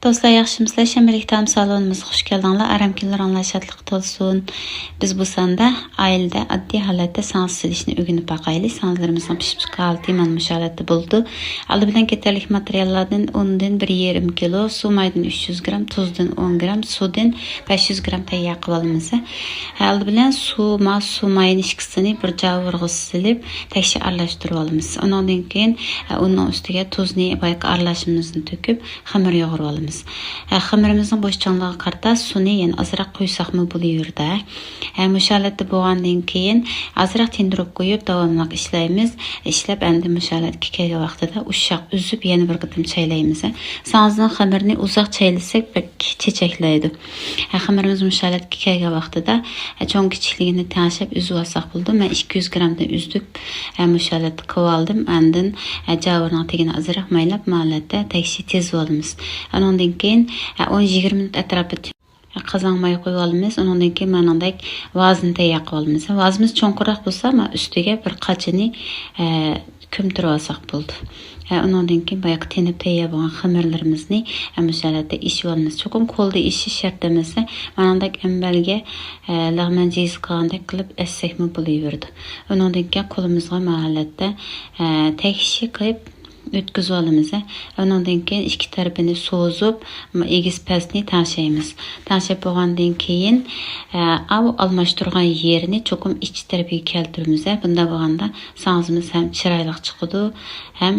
Dostlar, yaxşımısınızlar? Şəmbəlik tam salonumuzga xush keldinglar. Aram kunlar anlaşatlık olsun. Biz bu sanda ailede addi halatda sans silishni o'rganib baqaylik. Sanslarımızın pishib chiqqan holati mana shu holatda bo'ldi. Aldi bilan ketarlik materiallardan undan 1,5 kilo, suv maydan 300 gram, tuzdan 10 gram, suvdan 500 gram tayyor qilib olamiz. Aldi bilan suv mayın ikkisini bir javurga silib, tekshir aralashtirib olamiz. Undan keyin unning ustiga tuzni bayqa aralashimizni to'kib, xamir yo'g'irib olamiz. Xamirimizning bo'shchanligiga qarata suvni yana ozroq qo'ysaqmi bo'laverdi. Musholatda bo'lgandan keyin ozroq tindirib qo'yib davomli ishlaymiz. Ishlab endi musholat kelgan vaqtida ushoq uzib yana bir qatim chaylaymiz. Sangizning xamirini uzoq chaylasak chechaklaydi. Xamirimiz musholat kelgan vaqtida cho'ng kichikligini tanishib uzib olsak bo'ldi. Men 200 gramdan uzib musholat qilib oldim. Andin javurning tagini ozroq maylab malatda tekshir tezib olamiz. Ondan keyin 10-20 minut atrofida qozon may qo'yib olamiz. Undan keyin manandek vazni tayyor qilib olamiz. Vazimiz cho'nqiroq bo'lsa, men ustiga bir qachini ko'mtirib olsak bo'ldi. Undan keyin bayaq tenib tayyor bo'lgan xamirlarimizni musholatda ishib olamiz. Cho'qim qo'lda ishish shart emas. Manandek ambalga lag'man jiz qilgandek qilib essakmi bo'laverdi. Undan keyin qo'limizga mahalatda tekshir qilib o'tkazib olamiz. Ondan keyin ikki tarafini so'zib, egiz pastni tanshaymiz. Tanshab bo'lgandan keyin almashtirgan yerini cho'qim ichki tarafiga keltiramiz. Bunda bo'lganda sangizimiz ham chiroyli chiqadi, ham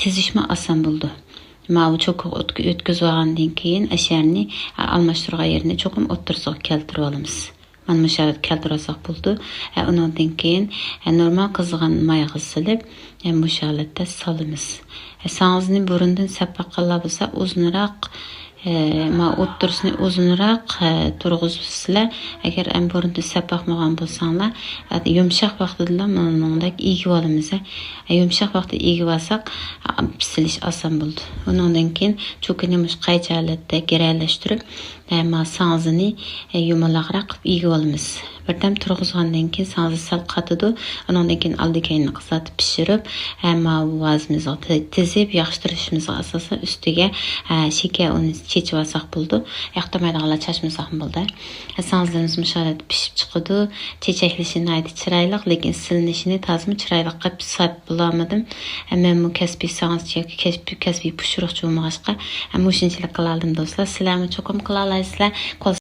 tizishma oson bo'ldi. Mavi cho'qib o'tkazib olgandan keyin asharni almashtirgan yerini cho'qim o'ttirsoq keltirib olamiz. Mana musholat keltirsak bo'ldi. Undan keyin normal qizigan mayga silib, musholatda solamiz. Sangizni burundan sapaq qilib bo'lsa, uzunroq o'ttirsini uzunroq turg'izsizlar. Agar burunda sapaqmagan bo'lsanglar, yumshoq vaqtida meningdek egib olamiz. Yumshoq vaqtda egib olsak, pisilish oson bo'ldi. Undan keyin cho'kini mush qaychi holatda giralashtirib, sangizini yumaloqroq qilib egib olamiz. Birdan turg'izgandan keyin sangiz sal qatidi. Undan keyin aldikayni qizartib pishirib, vazimizga tizib yaxshirishimizga asosan ustiga shakar uni chechib olsak bo'ldi. Yoqtirmaydiganlar chachmasak bo'ldi. Sangizlarimiz musholat pishib chiqadi. Chechaklishini aytib chiroyli, lekin silinishini tazmi chiroyli qilib sat bo'lamadim. Men bu kasbiy sangiz yoki kasbiy pishiriqchi bo'lmag'achqa, mushunchalik qilardim do'stlar. Sizlarni cho'qim qila olasizlar.